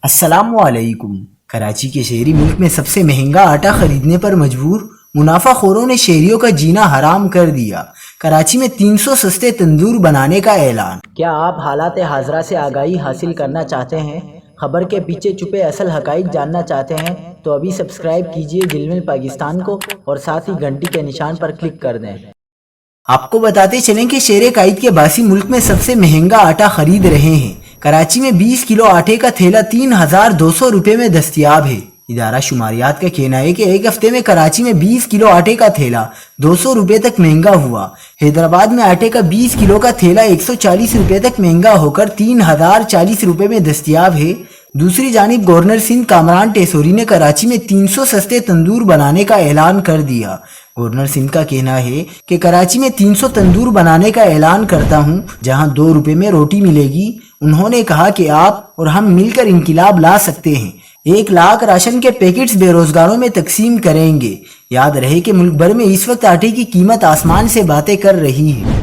السلام علیکم۔ کراچی کے شہری ملک میں سب سے مہنگا آٹا خریدنے پر مجبور، منافع خوروں نے شہریوں کا جینا حرام کر دیا۔ کراچی میں 300 سستے تندور بنانے کا اعلان۔ کیا آپ حالات حاضرہ سے آگاہی حاصل کرنا چاہتے ہیں؟ خبر کے پیچھے چھپے اصل حقائق جاننا چاہتے ہیں تو ابھی سبسکرائب کیجئے جلمل پاکستان کو اور ساتھ ہی گھنٹی کے نشان پر کلک کر دیں۔ آپ کو بتاتے چلیں کہ شہر قائد کے باسی ملک میں سب سے مہنگا آٹا خرید رہے ہیں۔ کراچی میں 20 کلو آٹے کا تھیلا 3200 روپے میں دستیاب ہے۔ ادارہ شماریات کا کہنا ہے کہ ایک ہفتے میں کراچی میں 20 کلو آٹے کا تھیلا 200 روپے تک مہنگا ہوا۔ حیدرآباد میں آٹے کا 20 کلو کا تھیلا 140 روپے تک مہنگا ہو کر 3040 روپے میں دستیاب ہے۔ دوسری جانب گورنر سندھ کامران ٹیسوری نے کراچی میں 300 سستے تندور بنانے کا اعلان کر دیا۔ گورنر سندھ کا کہنا ہے کہ کراچی میں 300 تندور بنانے کا اعلان کرتا ہوں جہاں 2 روپے میں روٹی ملے گی۔ انہوں نے کہا کہ آپ اور ہم مل کر انقلاب لا سکتے ہیں۔ 1 لاکھ راشن کے پیکٹس بے روزگاروں میں تقسیم کریں گے۔ یاد رہے کہ ملک بھر میں اس وقت آٹے کی قیمت آسمان سے باتیں کر رہی ہے۔